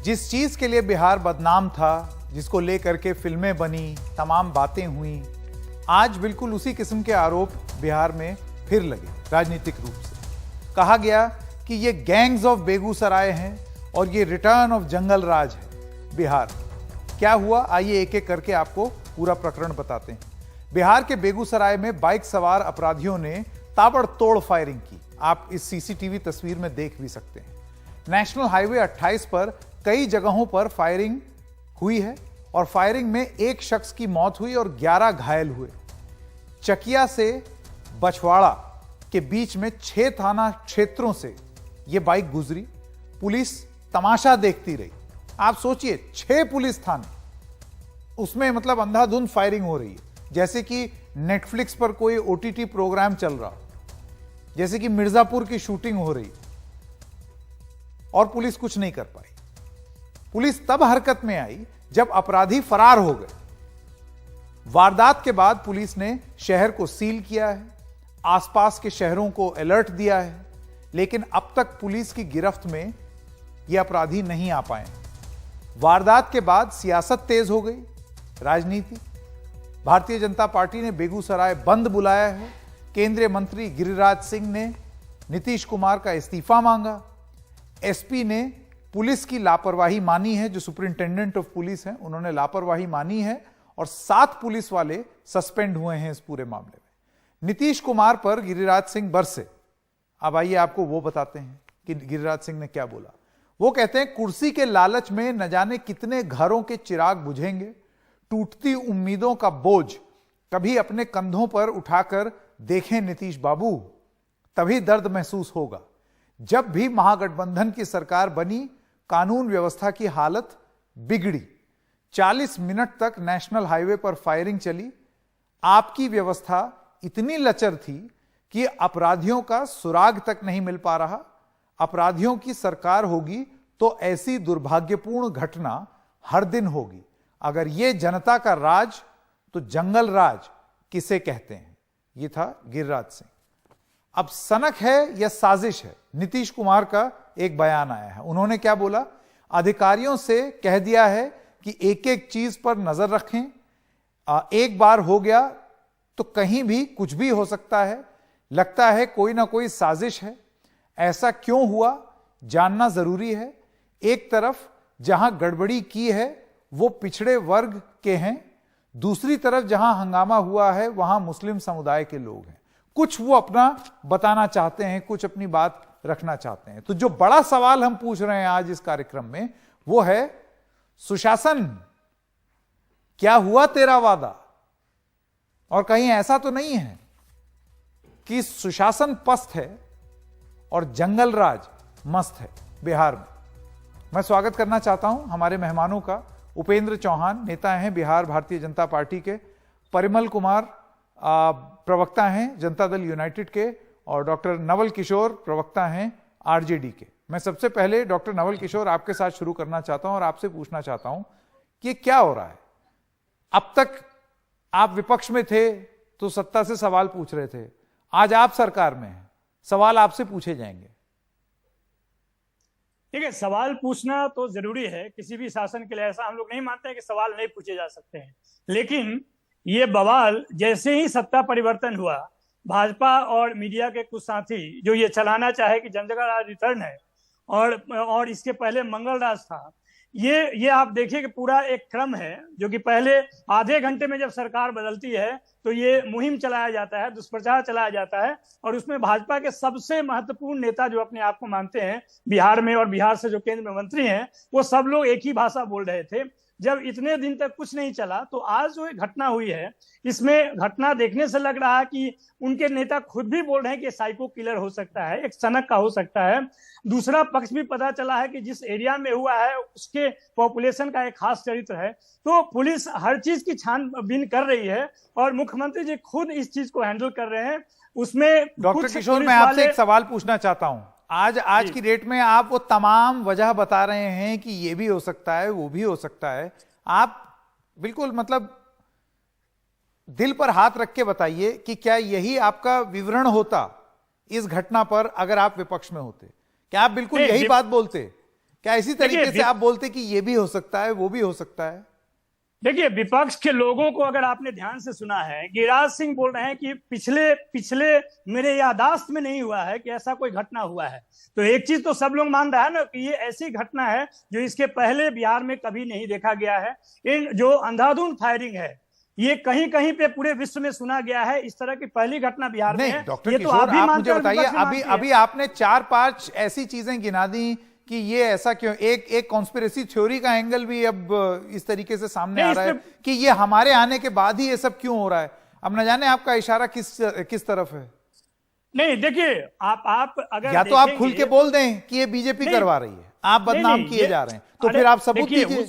जिस चीज के लिए बिहार बदनाम था, जिसको लेकर के फिल्में बनी, तमाम बातें हुई, आज बिल्कुल उसी किस्म के आरोप बिहार में फिर लगे राजनीतिक रूप से। कहा गया कि ये गैंग्स ऑफ बेगूसराय हैं और ये रिटर्न ऑफ जंगल राज है बिहार। क्या हुआ, आइए एक एक करके आपको पूरा प्रकरण बताते हैं। बिहार के बेगूसराय में बाइक सवार अपराधियों ने ताबड़तोड़ फायरिंग की। आप इस सीसीटीवी तस्वीर में देख भी सकते हैं। नेशनल हाईवे 28 पर कई जगहों पर फायरिंग हुई है और फायरिंग में एक शख्स की मौत हुई और 11 घायल हुए। चकिया से बछवाड़ा के बीच में 6 थाना क्षेत्रों से यह बाइक गुजरी। पुलिस तमाशा देखती रही। आप सोचिए, 6 पुलिस थाने, उसमें मतलब अंधाधुंध फायरिंग हो रही है, जैसे कि नेटफ्लिक्स पर कोई ओटीटी प्रोग्राम चल रहा, जैसे कि मिर्जापुर की शूटिंग हो रही, और पुलिस कुछ नहीं कर पाई। पुलिस तब हरकत में आई जब अपराधी फरार हो गए। वारदात के बाद पुलिस ने शहर को सील किया है, आसपास के शहरों को अलर्ट दिया है, लेकिन अब तक पुलिस की गिरफ्त में ये अपराधी नहीं आ पाए। वारदात के बाद सियासत तेज हो गई, राजनीति। भारतीय जनता पार्टी ने बेगूसराय बंद बुलाया है। केंद्रीय मंत्री गिरिराज सिंह ने नीतीश कुमार का इस्तीफा मांगा। एसपी ने पुलिस की लापरवाही मानी है, जो सुपरिंटेंडेंट ऑफ पुलिस हैं, उन्होंने लापरवाही मानी है और 7 पुलिस वाले सस्पेंड हुए हैं इस पूरे मामले में। नीतीश कुमार पर गिरिराज सिंह बरसे। अब आइए आपको वो बताते हैं कि गिरिराज सिंह ने क्या बोला। वो कहते हैं, कुर्सी के लालच में न जाने कितने घरों के चिराग बुझेंगे। टूटती उम्मीदों का बोझ कभी अपने कंधों पर उठाकर देखें नीतीश बाबू, तभी दर्द महसूस होगा। जब भी महागठबंधन की सरकार बनी, कानून व्यवस्था की हालत बिगड़ी। 40 मिनट तक नेशनल हाईवे पर फायरिंग चली। आपकी व्यवस्था इतनी लचर थी कि अपराधियों का सुराग तक नहीं मिल पा रहा। अपराधियों की सरकार होगी तो ऐसी दुर्भाग्यपूर्ण घटना हर दिन होगी। अगर यह जनता का राज तो जंगल राज किसे कहते हैं। यह था गिरिराज सिंह। अब सनक है या साजिश है, नीतीश कुमार का एक बयान आया है। उन्होंने क्या बोला, अधिकारियों से कह दिया है कि एक एक चीज पर नजर रखें। एक बार हो गया तो कहीं भी कुछ भी हो सकता है। लगता है कोई ना कोई साजिश है। ऐसा क्यों हुआ जानना जरूरी है। एक तरफ जहां गड़बड़ी की है वो पिछड़े वर्ग के हैं, दूसरी तरफ जहां हंगामा हुआ है वहां मुस्लिम समुदाय के लोग हैं। कुछ वो अपना बताना चाहते हैं, कुछ अपनी बात रखना चाहते हैं। तो जो बड़ा सवाल हम पूछ रहे हैं आज इस कार्यक्रम में वो है, सुशासन, क्या हुआ तेरा वादा? और कहीं ऐसा तो नहीं है कि सुशासन पस्त है और जंगल राज मस्त है बिहार में। मैं स्वागत करना चाहता हूं हमारे मेहमानों का। उपेंद्र चौहान नेता हैं बिहार भारतीय जनता पार्टी के, परिमल कुमार प्रवक्ता हैं जनता दल यूनाइटेड के, और डॉक्टर नवल किशोर प्रवक्ता हैं आरजेडी के। मैं सबसे पहले डॉक्टर नवल किशोर आपके साथ शुरू करना चाहता हूं और आपसे पूछना चाहता हूं कि क्या हो रहा है। अब तक आप विपक्ष में थे तो सत्ता से सवाल पूछ रहे थे, आज आप सरकार में हैं, सवाल आपसे पूछे जाएंगे। ठीक है, सवाल पूछना तो जरूरी है किसी भी शासन के लिए। ऐसा हम लोग नहीं मानते हैं कि सवाल नहीं पूछे जा सकते हैं, लेकिन ये बवाल जैसे ही सत्ता परिवर्तन हुआ, भाजपा और मीडिया के कुछ साथी जो ये चलाना चाहे कि जंगल राज रिटर्न है और इसके पहले मंगल राज था, ये आप देखिए कि पूरा एक क्रम है जो कि पहले आधे घंटे में जब सरकार बदलती है तो ये मुहिम चलाया जाता है, दुष्प्रचार चलाया जाता है, और उसमें भाजपा के सबसे महत्वपूर्ण नेता जो अपने आप को मानते हैं बिहार में और बिहार से जो केंद्र में मंत्री हैं, वो सब लोग एक ही भाषा बोल रहे थे। जब इतने दिन तक कुछ नहीं चला तो आज जो एक घटना हुई है, इसमें घटना देखने से लग रहा है कि उनके नेता खुद भी बोल रहे हैं कि साइको किलर हो सकता है, एक सनक का हो सकता है। दूसरा पक्ष भी पता चला है कि जिस एरिया में हुआ है उसके पॉपुलेशन का एक खास चरित्र है। तो पुलिस हर चीज की छानबीन कर रही है और मुख्यमंत्री जी खुद इस चीज को हैंडल कर रहे हैं। उसमें डॉक्टर किशोर, मैं आपसे एक सवाल पूछना चाहता हूं। आज की डेट में आप वो तमाम वजह बता रहे हैं कि ये भी हो सकता है, वो भी हो सकता है। आप बिल्कुल मतलब दिल पर हाथ रख के बताइए कि क्या यही आपका विवरण होता इस घटना पर अगर आप विपक्ष में होते? क्या आप बिल्कुल यही बात बोलते क्या इसी तरीके से आप बोलते कि ये भी हो सकता है, वो भी हो सकता है? देखिए, विपक्ष के लोगों को अगर आपने ध्यान से सुना है, गिरिराज सिंह बोल रहे हैं कि पिछले मेरे याददाश्त में नहीं हुआ है कि ऐसा कोई घटना हुआ है। तो एक चीज तो सब लोग मान रहा है ना कि ये ऐसी घटना है जो इसके पहले बिहार में कभी नहीं देखा गया है। इन जो अंधाधुंध फायरिंग है, ये कहीं कहीं पे पूरे विश्व में सुना गया है। इस तरह की पहली घटना बिहार में है। डॉक्टर ये किशोर, तो आप भी आप मानते मुझे बताइए, अभी आपने 4-5 ऐसी चीजें गिना दी कि ये ऐसा क्यों। एक कॉन्स्पिरेसी थ्योरी का एंगल भी अब इस तरीके से सामने आ रहा है कि ये हमारे आने के बाद ही ये सब क्यों हो रहा है। अब न जाने आपका इशारा किस तरफ है। नहीं, देखिए, आप अगर या तो आप खुल के बोल दें कि ये बीजेपी करवा रही है, आप बदनाम किए जा रहे हैं, तो फिर आप सबूत दीजिए।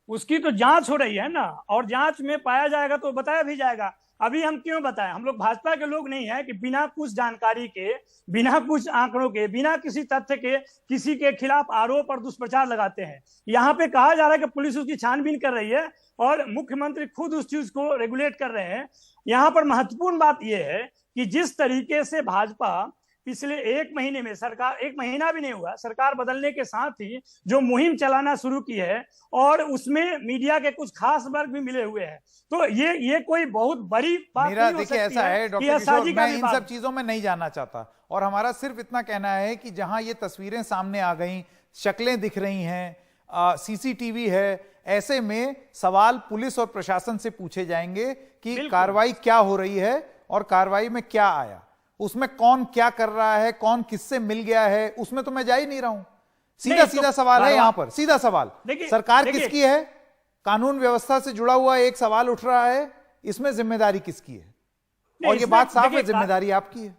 उसकी तो जांच हो रही है ना, और जांच में पाया जाएगा तो बताया भी जाएगा। अभी हम क्यों बताएं? हम लोग भाजपा के लोग नहीं है कि बिना कुछ जानकारी के, बिना कुछ आंकड़ों के, बिना किसी तथ्य के किसी के खिलाफ आरोप और दुष्प्रचार लगाते हैं। यहाँ पे कहा जा रहा है कि पुलिस उसकी छानबीन कर रही है और मुख्यमंत्री खुद उस चीज को रेगुलेट कर रहे हैं। यहाँ पर महत्वपूर्ण बात यह है कि जिस तरीके से भाजपा पिछले 1 महीने में, सरकार 1 महीना भी नहीं हुआ, सरकार बदलने के साथ ही जो मुहिम चलाना शुरू की है, और उसमें मीडिया के कुछ खास वर्ग भी मिले हुए हैं, तो ये कोई बहुत बड़ी बात नहीं हो सकती है। ऐसा है डॉक्टर किशोर, मैं इन सब चीजों में नहीं जानना चाहता, और हमारा सिर्फ इतना कहना है कि जहां ये तस्वीरें सामने आ गई, शक्लें दिख रही हैं, सीसीटीवी है, ऐसे में सवाल पुलिस और प्रशासन से पूछे जाएंगे कि कार्रवाई क्या हो रही है और कार्रवाई में क्या आया, उसमें कौन क्या कर रहा है, कौन किससे मिल गया है, उसमें तो मैं जा ही नहीं रहा हूं। सीधा सवाल है यहां पर, सीधा सवाल, सरकार किसकी है? कानून व्यवस्था से जुड़ा हुआ एक सवाल उठ रहा है, इसमें जिम्मेदारी किसकी है? और ये बात साफ है, जिम्मेदारी आपकी है।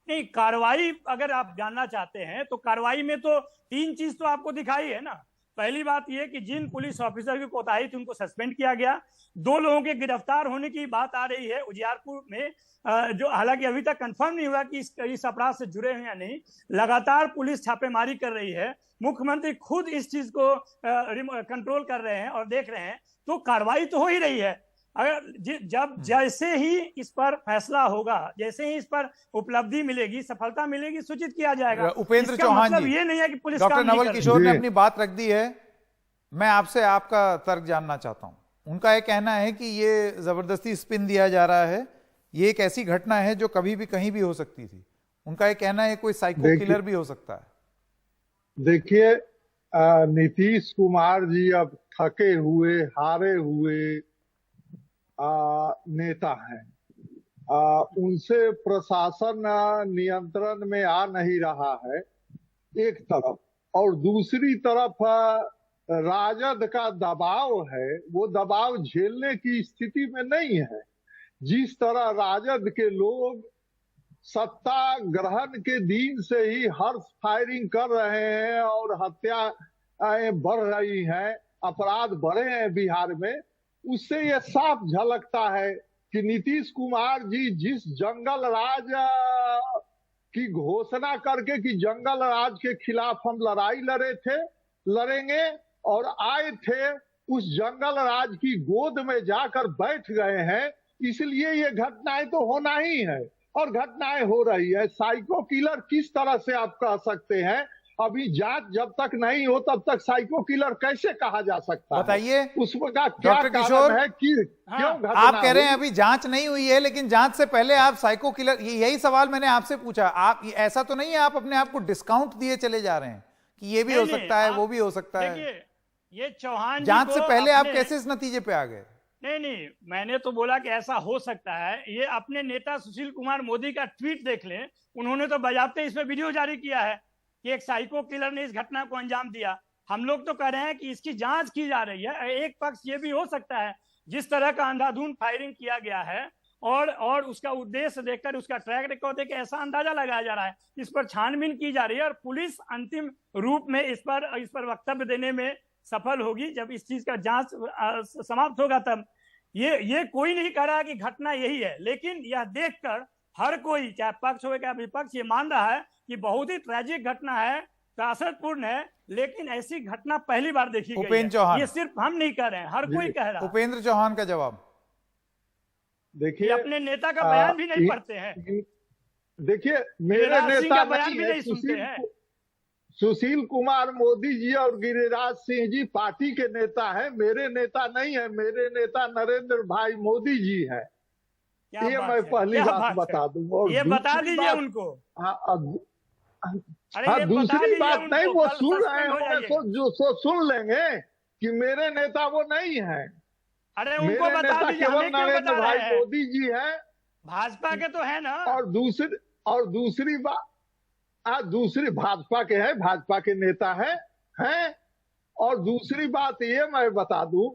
नहीं, कार्रवाई अगर आप जानना चाहते हैं तो कार्रवाई में तो 3 चीज तो आपको दिखाई है ना। पहली बात यह कि जिन पुलिस ऑफिसर की कोताही थी उनको सस्पेंड किया गया। 2 लोगों के गिरफ्तार होने की बात आ रही है उजियारपुर में, जो हालांकि अभी तक कंफर्म नहीं हुआ कि इस अपराध से जुड़े हैं या नहीं। लगातार पुलिस छापेमारी कर रही है, मुख्यमंत्री खुद इस चीज को कंट्रोल कर रहे हैं और देख रहे हैं, तो कार्रवाई तो हो ही रही है। अगर जैसे ही इस पर फैसला होगा, जैसे ही इस पर उपलब्धि मिलेगी, सफलता मिलेगी, सूचित किया जाएगा। उपेंद्र चौहान मतलब ये नहीं है कि पुलिस डॉक्टर नवल किशोर ने अपनी बात रख दी है, मैं आपसे आपका तर्क जानना चाहता हूं। उनका यह कहना है कि ये जबरदस्ती स्पिन दिया जा रहा है, ये एक ऐसी घटना है जो कभी भी कहीं भी हो सकती थी। उनका यह कहना है कोई साइको किलर भी हो सकता है। देखिए, नीतीश कुमार जी अब थके हुए, हारे हुए नेता हैं। उनसे प्रशासन नियंत्रण में आ नहीं रहा है एक तरफ, और दूसरी तरफ राजद का दबाव है, वो दबाव झेलने की स्थिति में नहीं है। जिस तरह राजद के लोग सत्ता ग्रहण के दिन से ही हर्ष फायरिंग कर रहे हैं और हत्याएं बढ़ रही हैं, अपराध बढ़े हैं बिहार में, उससे ये साफ झलकता है कि नीतीश कुमार जी जिस जंगल राज की घोषणा करके कि जंगल राज के खिलाफ हम लड़ाई लड़ेंगे और आए थे, उस जंगल राज की गोद में जाकर बैठ गए हैं। इसलिए ये घटनाएं तो होना ही है, और घटनाएं हो रही है। साइको किलर किस तरह से आप कह सकते हैं? अभी जांच जब तक नहीं हो तब तक साइको किलर कैसे कहा जा सकता है? बताइए उसमें का क्या कारण है कि क्यों घटना आप कह रहे हैं अभी जांच नहीं हुई है, लेकिन जांच से पहले आप साइको किलर, यही सवाल मैंने आपसे पूछा। आप ऐसा तो नहीं है आप अपने आप को डिस्काउंट दिए चले जा रहे हैं कि ये भी हो सकता है, वो भी हो सकता है? ये चौहान जांच से पहले आप कैसे इस नतीजे पे आ गए? नहीं, मैंने तो बोला कि ऐसा हो सकता है। ये अपने नेता सुशील कुमार मोदी का ट्वीट देख लें, उन्होंने तो बजाते इस पर वीडियो जारी किया है कि एक साइको किलर ने इस घटना को अंजाम दिया। हम लोग तो कह रहे हैं कि इसकी जांच की जा रही है। एक पक्ष ये भी हो सकता है, जिस तरह का अंधाधुंध फायरिंग किया गया है और उसका उद्देश्य देखकर, उसका ट्रैक रिकॉर्ड देख ऐसा अंदाजा लगाया जा रहा है, इस पर छानबीन की जा रही है और पुलिस अंतिम रूप में इस पर वक्तव्य देने में सफल होगी जब इस चीज का जांच समाप्त होगा। तब ये कोई नहीं कह रहा कि घटना यही है, लेकिन यह देखकर हर कोई, चाहे पक्ष हो या विपक्ष, ये मान रहा है कि बहुत ही ट्रेजिक घटना है, त्रासदपूर्ण है, लेकिन ऐसी घटना पहली बार देखी गई है। ये सिर्फ हम नहीं कह रहे हैं, हर कोई कह रहा है। उपेंद्र चौहान का जवाब देखिए, अपने नेता का बयान भी नहीं पढ़ते हैं। देखिए, मेरे नेता का बयान भी नहीं सुनते हैं। सुशील कुमार मोदी जी और गिरिराज सिंह जी पार्टी के नेता हैं, मेरे नेता नहीं है। मेरे नेता नरेंद्र भाई मोदी जी है। क्या ये बात मैं है, पहली क्या बात बात बता है। दूं। और ये बता दूसरी दीजिए बात, उनको। हाँ, अरे हाँ, ये बता दूसरी दीजिए बात नहीं, उनको, वो कल सुन रहे सस्पेंड हो होंगे जाइएगा। जो सुन लेंगे कि मेरे नेता वो नहीं है। अरे उनको मेरे बता नेता दीजिए, केवल हमें क्यों नरेंद्र बता भाई रहे हैं। मोदी जी हैं। भाजपा के तो है ना। और दूसरी बात, दूसरी भाजपा के हैं, भाजपा के नेता हैं। और दूसरी बात ये मैं बता दूं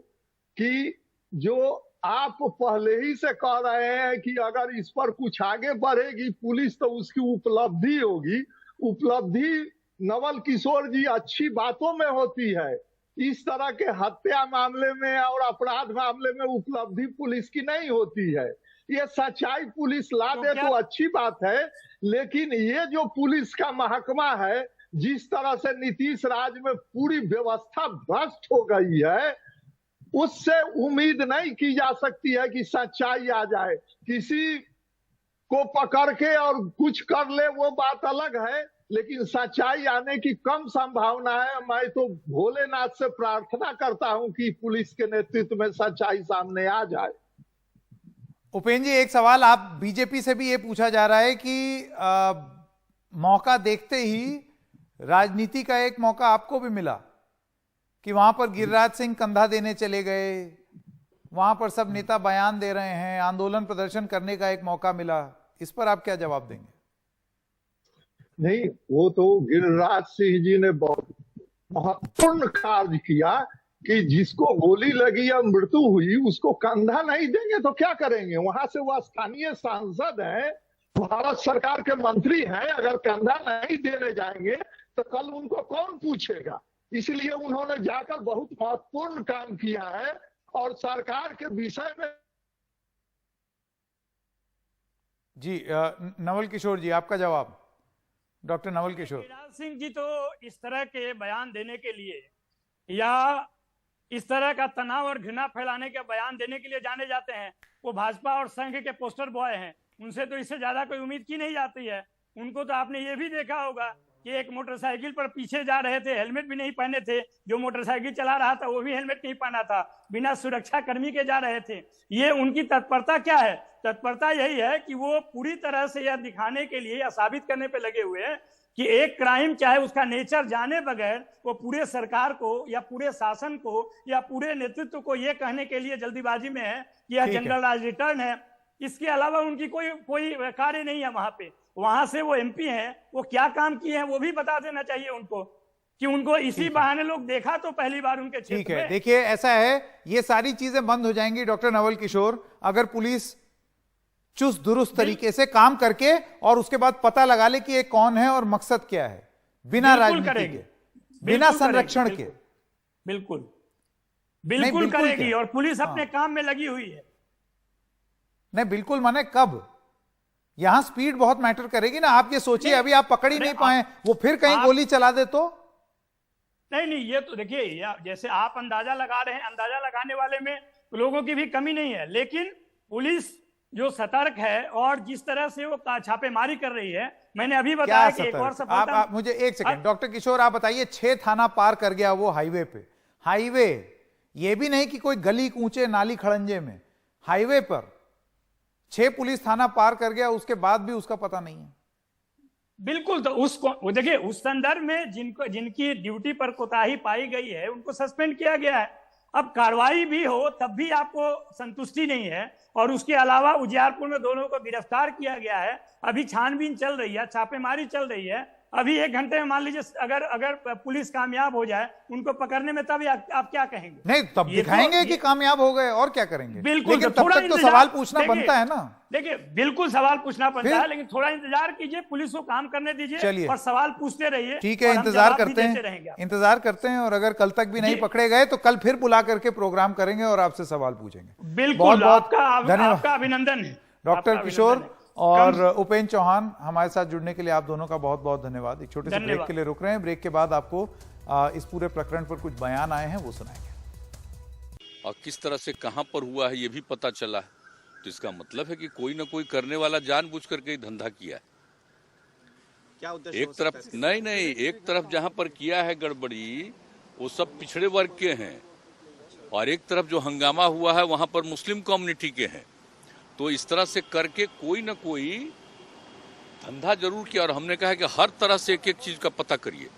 कि जो आप पहले ही से कह रहे हैं कि अगर इस पर कुछ आगे बढ़ेगी पुलिस तो उसकी उपलब्धि होगी। उपलब्धि नवल किशोर जी अच्छी बातों में होती है। इस तरह के हत्या मामले में और अपराध मामले में उपलब्धि पुलिस की नहीं होती है। ये सच्चाई पुलिस ला दे तो अच्छी बात है, लेकिन ये जो पुलिस का महकमा है, जिस तरह से नीतीश राज में पूरी व्यवस्था भ्रष्ट हो गई है, उससे उम्मीद नहीं की जा सकती है कि सच्चाई आ जाए। किसी को पकड़ के और कुछ कर ले वो बात अलग है, लेकिन सच्चाई आने की कम संभावना है। मैं तो भोलेनाथ से प्रार्थना करता हूं कि पुलिस के नेतृत्व में सच्चाई सामने आ जाए। उपेंद्र जी, एक सवाल आप बीजेपी से भी ये पूछा जा रहा है कि मौका देखते ही राजनीति का एक मौका आपको भी मिला कि वहां पर गिरिराज सिंह कंधा देने चले गए, वहां पर सब नेता बयान दे रहे हैं, आंदोलन प्रदर्शन करने का एक मौका मिला। इस पर आप क्या जवाब देंगे? नहीं, वो तो गिरिराज सिंह जी ने बहुत महत्वपूर्ण कार्य किया कि जिसको गोली लगी या मृत्यु हुई उसको कंधा नहीं देंगे तो क्या करेंगे। वहां से वो स्थानीय सांसद है, भारत सरकार के मंत्री हैं। अगर कंधा नहीं देने जाएंगे तो कल उनको कौन पूछेगा। इसलिए उन्होंने जाकर बहुत महत्वपूर्ण काम किया है। और सरकार के विषय में जी नवल किशोर जी, आपका जवाब। डॉक्टर नवल किशोर। गिरिराज सिंह जी तो इस तरह के बयान देने के लिए या इस तरह का तनाव और घृणा फैलाने के बयान देने के लिए जाने जाते हैं। वो भाजपा और संघ के पोस्टर बॉय हैं, उनसे तो इससे ज्यादा कोई उम्मीद की नहीं जाती है। उनको तो आपने ये भी देखा होगा कि एक मोटरसाइकिल पर पीछे जा रहे थे, हेलमेट भी नहीं पहने थे। जो मोटरसाइकिल चला रहा था वो भी हेलमेट नहीं पहना था, बिना सुरक्षा कर्मी के जा रहे थे। ये उनकी तत्परता क्या है? तत्परता यही है कि वो पूरी तरह से यह दिखाने के लिए या साबित करने पे लगे हुए हैं कि एक क्राइम चाहे उसका नेचर जाने बगैर वो पूरे सरकार को या पूरे शासन को या पूरे नेतृत्व को ये कहने के लिए जल्दीबाजी में है कि यह जंगल राज रिटर्न है। इसके अलावा उनकी कोई कार्य नहीं है वहां पे। वहां से वो एमपी हैं, वो क्या काम किए हैं वो भी बता देना चाहिए उनको कि उनको इसी बहाने लोग देखा तो पहली बार उनके क्षेत्र में। ठीक है, देखिए ऐसा है, ये सारी चीजें बंद हो जाएंगी डॉक्टर नवल किशोर अगर पुलिस चुस्त दुरुस्त तरीके से काम करके और उसके बाद पता लगा ले कि ये कौन है और मकसद क्या है, बिना राजनीति के, बिना संरक्षण के। बिल्कुल बिल्कुल करेगी और पुलिस अपने काम में लगी हुई है। नहीं बिल्कुल, माने कब? यहां स्पीड बहुत मैटर करेगी ना। आप ये सोचिए, अभी आप पकड़ ही नहीं पाए, वो फिर कहीं गोली चला दे तो। नहीं, ये तो देखिए, जैसे आप अंदाजा लगा रहे हैं, अंदाजा लगाने वाले में लोगों की भी कमी नहीं है, लेकिन पुलिस जो सतर्क है और जिस तरह से वो छापेमारी कर रही है, मैंने अभी बताया कि एक और सफलता। आप मुझे एक सेकंड डॉक्टर किशोर आप बताइए, 6 थाना पार कर गया वो हाईवे पे। हाईवे, ये भी नहीं कि कोई गली कूचे नाली खड़ंजे में, हाईवे पर 6 पुलिस थाना पार कर गया, उसके बाद भी उसका पता नहीं है। बिल्कुल, तो उसको देखिए, उस संदर्भ में जिनकी ड्यूटी पर कोताही पाई गई है उनको सस्पेंड किया गया है। अब कार्रवाई भी हो तब भी आपको संतुष्टि नहीं है, और उसके अलावा उजियारपुर में दोनों को गिरफ्तार किया गया है। अभी छानबीन चल रही है, छापेमारी चल रही है। अभी 1 घंटे में मान लीजिए अगर पुलिस कामयाब हो जाए उनको पकड़ने में, तब आप क्या कहेंगे? नहीं, तब दिखाएंगे कि कामयाब हो गए, और क्या करेंगे। बिल्कुल, लेकिन तब तक तो सवाल पूछना बनता है ना। देखिए, बिल्कुल सवाल पूछना बनता है, लेकिन थोड़ा इंतजार कीजिए, पुलिस को काम करने दीजिए और सवाल पूछते रहिए। ठीक है, इंतजार करते हैं, और अगर कल तक भी नहीं पकड़े गए तो कल फिर बुला करके प्रोग्राम करेंगे और आपसे सवाल पूछेंगे। बिल्कुल, आपका अभिनंदन है डॉक्टर किशोर और उपेंद्र चौहान। हमारे साथ जुड़ने के लिए आप दोनों का बहुत बहुत धन्यवाद। एक छोटे से ब्रेक के लिए रुक रहे हैं, ब्रेक के बाद आपको इस पूरे प्रकरण पर कुछ बयान आए हैं वो सुनाएंगे। और किस तरह से कहां पर हुआ है ये भी पता चला है, तो इसका मतलब है कि कोई ना कोई करने वाला जानबूझ करके ही धंधा किया है। क्या उद्देश्य एक हो सकता है तरफ इसके? नहीं, एक तरफ जहां पर किया है गड़बड़ी वो सब पिछड़े वर्ग के हैं और एक तरफ जो हंगामा हुआ है वहां पर मुस्लिम कम्युनिटी के हैं। तो इस तरह से करके कोई ना कोई धंधा जरूर किया और हमने कहा कि हर तरह से एक एक चीज का पता करिए।